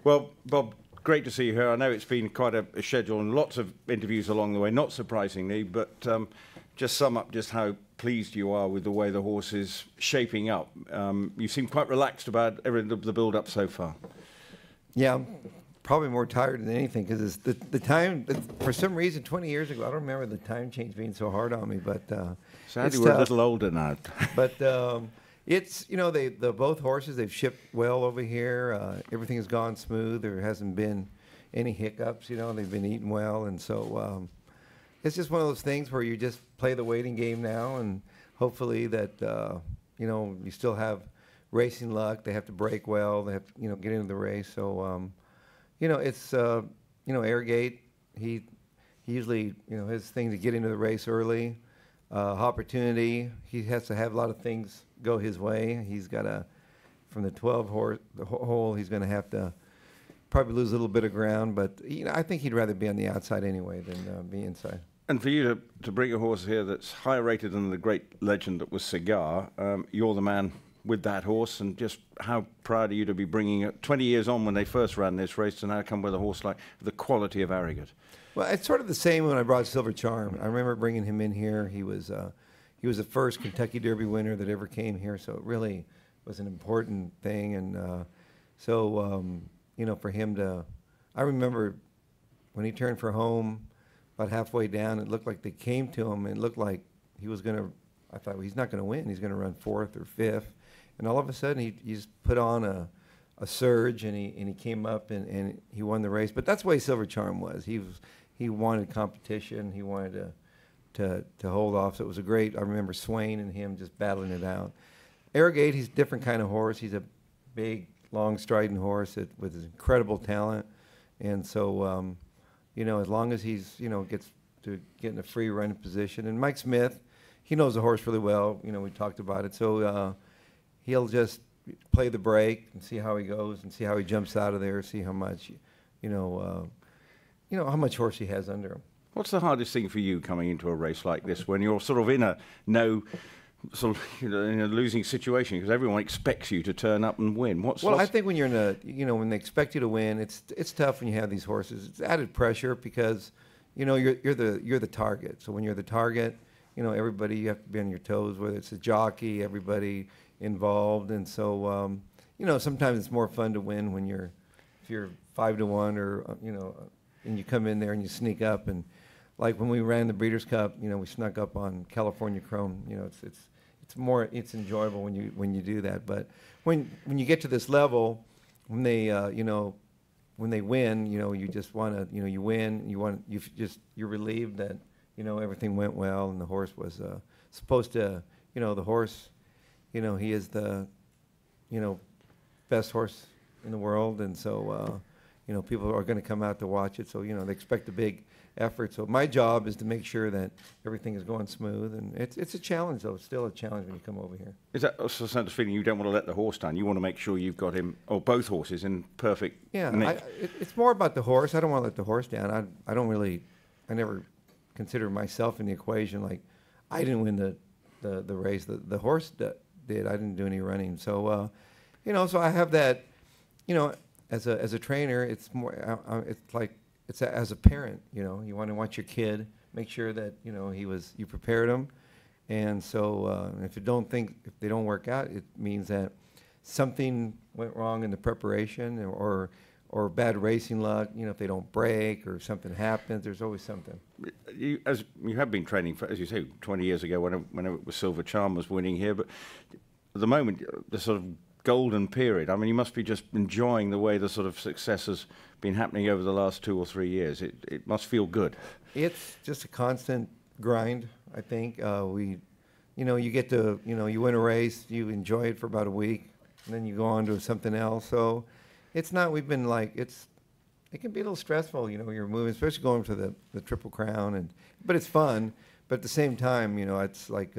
Well, Bob, great to see you here. I know it's been quite a schedule and lots of interviews along the way, not surprisingly, but just sum up just how pleased you are with the way the horse is shaping up. You seem quite relaxed about the build-up so far. Yeah, I'm probably more tired than anything because the time, for some reason, 20 years ago, I don't remember the time change being so hard on me, but sadly we're a little older now. But it's, you know, the both horses, they've shipped well over here. Everything has gone smooth. There hasn't been any hiccups, you know, they've been eating well. And so it's just one of those things where you just play the waiting game now and hopefully that, you know, you still have racing luck. They have to break well. They have to, you know, get into the race. So, you know, it's, you know, Arrogate, he usually, you know, his thing to get into the race early. Opportunity, he has to have a lot of things go his way. He's got to, from the 12 hole, he's going to have to probably lose a little bit of ground. But, you know, I think he'd rather be on the outside anyway than be inside. And for you to bring a horse here that's higher rated than the great legend that was Cigar, you're the man with that horse, and just how proud are you to be bringing it 20 years on when they first ran this race to now come with a horse like the quality of Arrogate? Well, it's sort of the same when I brought Silver Charm. I remember bringing him in here. He was the first Kentucky Derby winner that ever came here, so it really was an important thing. And you know, for him to, I remember when he turned for home, about halfway down, it looked like they came to him, and it looked like he was going to, I thought, well, he's not going to win. He's going to run 4th or 5th. And all of a sudden, he just put on a surge, and he came up, and he won the race. But that's the way Silver Charm was. He wanted competition. He wanted to hold off. So it was a great, I remember Swain and him just battling it out. Arrogate, he's a different kind of horse. He's a big, long, striding horse with his incredible talent. And so, you know, as long as he's, you know, gets to get in a free running position. And Mike Smith, he knows the horse really well. You know, we talked about it. So he'll just play the break and see how he goes and see how he jumps out of there, see how much, you know, how much horse he has under him. What's the hardest thing for you coming into a race like this when you're sort of in a in a losing situation because everyone expects you to turn up and win? Well, I think when you're in a, you know, when they expect you to win, it's tough when you have these horses. It's added pressure because, you know, you're the target. So when you're the target, you know, everybody, you have to be on your toes, whether it's a jockey, everybody involved. And so, you know, sometimes it's more fun to win when if you're 5-1 or, you know, and you come in there and you sneak up. And like when we ran the Breeders' Cup, you know, we snuck up on California Chrome. You know, it's enjoyable when you do that. But when you get to this level, when they you know, when they win, you know, you just want to, you know, you win, you're relieved that, you know, everything went well and the horse was supposed to, you know, the horse, you know, he is the, you know, best horse in the world, and so you know, people are going to come out to watch it, so, you know, they expect a big effort. So my job is to make sure that everything is going smooth, and it's a challenge, though. It's still a challenge when you come over here. Is that also a sense of feeling you don't want to let the horse down? You want to make sure you've got him, or both horses, in perfect nick? It's more about the horse. I don't want to let the horse down. I never consider myself in the equation. Like, I didn't win the race. The horse did. I didn't do any running. So, you know, so I have that, you know, as a trainer, it's more, it's like, as a parent, you know, you want to watch your kid, make sure that, you know, you prepared him. And so if they don't work out, it means that something went wrong in the preparation or bad racing luck. You know, if they don't break or something happens, there's always something. You have been training for, as you say, 20 years ago when it was Silver Charm was winning here, but at the moment, the sort of golden period, I mean, you must be just enjoying the way the sort of success has been happening over the last 2 or 3 years. It must feel good. It's just a constant grind, I think. You know, you get to, you know, you win a race, you enjoy it for about a week, and then you go on to something else. So it's not, we've been like, it can be a little stressful, you know, you're moving, especially going for the Triple Crown, but it's fun. But at the same time, you know, it's like,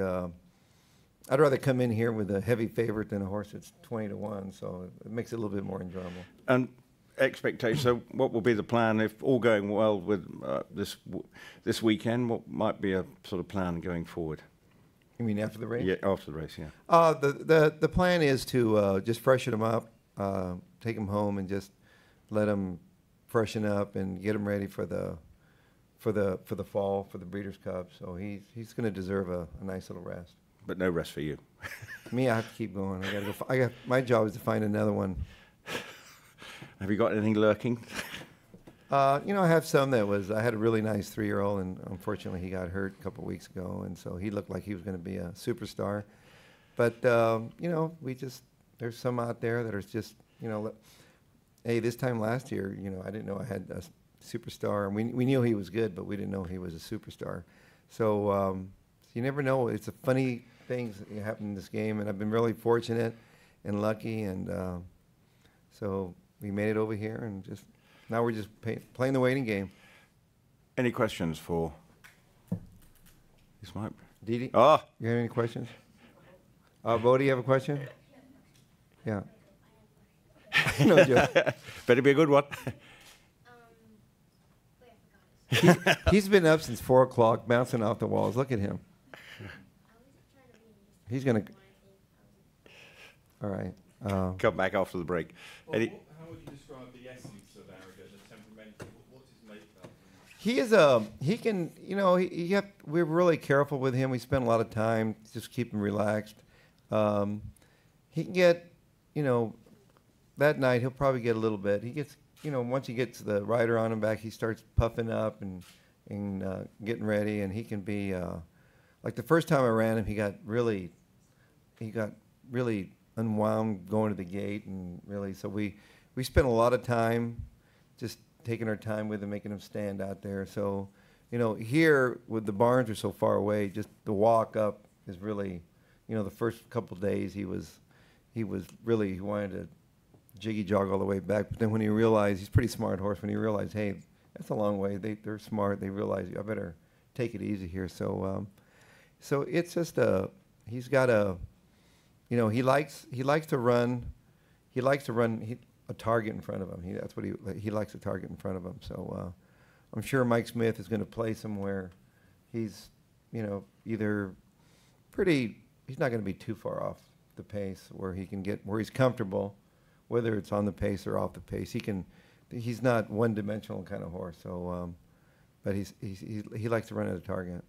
I'd rather come in here with a heavy favorite than a horse that's 20-1, so it makes it a little bit more enjoyable. And expectations, so what will be the plan if all going well with this weekend? What might be a sort of plan going forward? You mean after the race? Yeah, after the race, yeah. The plan is to just freshen them up, take them home, and just let him freshen up and get him ready for the fall for the Breeders' Cup. So he's going to deserve a nice little rest. But no rest for you. Me, I have to keep going. I got to go. My job is to find another one. Have you got anything lurking? I have some that was. I had a really nice 3-year-old, and unfortunately, he got hurt a couple of weeks ago, and so he looked like he was going to be a superstar. But there's some out there that are just, hey, this time last year, I didn't know I had a superstar, and we knew he was good, but we didn't know he was a superstar. So you never know. It's a funny things that happen in this game, and I've been really fortunate and lucky, and so we made it over here, and now we're just playing the waiting game. Any questions for this mic? Didi? Oh, You have any questions? Bodie, you have a question? Yeah. No joke. better be a good one. He's been up since 4 o'clock, bouncing off the walls. Look at him. He's gonna. All right. Come back after the break. Well, how would you describe the essence of Arrogate, the temperamental? What's his makeup? He is he can, we're really careful with him. We spend a lot of time just keep him relaxed. He can get, that night he'll probably get a little bit. He gets, once he gets the rider on him back, he starts puffing up and getting ready, and he can be, like the first time I ran him, he got really unwound going to the gate, and really, so we spent a lot of time just taking our time with him, making him stand out there. So, here with the barns are so far away, just the walk up is really, the first couple of days he wanted to jiggy jog all the way back. But then when he realized, he's a pretty smart horse, when he realized, hey, that's a long way. They're smart. They realize I better take it easy here. So, so it's just he's got he likes to run. He likes to run a target in front of him. That's what he likes, a target in front of him. So I'm sure Mike Smith is going to play somewhere. He's either pretty. He's not going to be too far off the pace where he can get where he's comfortable, whether it's on the pace or off the pace. He's not one-dimensional kind of horse. So, but he likes to run at a target.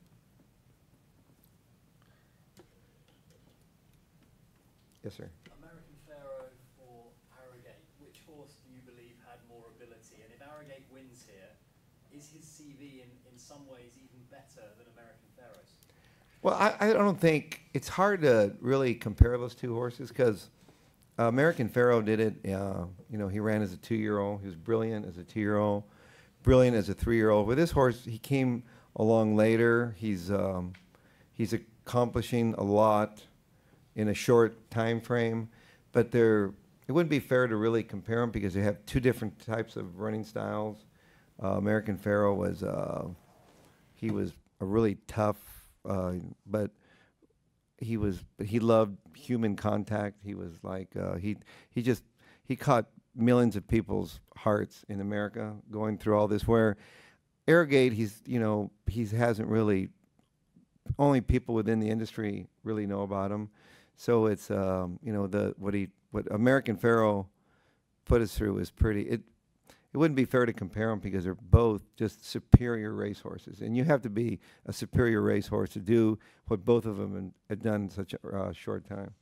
Yes, sir. American Pharaoh or Arrogate, which horse do you believe had more ability? And if Arrogate wins here, is his CV in some ways even better than American Pharaoh's? Well, I don't think it's hard to really compare those two horses because American Pharaoh did it. He ran as a 2-year-old. He was brilliant as a 2-year-old, brilliant as a 3-year-old. With this horse, he came along later. He's accomplishing a lot in a short time frame, but it wouldn't be fair to really compare them because they have two different types of running styles. American Pharaoh was he was a really tough, but he loved human contact. He was like he caught millions of people's hearts in America going through all this. Where Arrogate, he hasn't really, only people within the industry really know about him. So it's what American Pharaoh put us through is pretty. It wouldn't be fair to compare them because they're both just superior racehorses, and you have to be a superior racehorse to do what both of them had done in such a short time.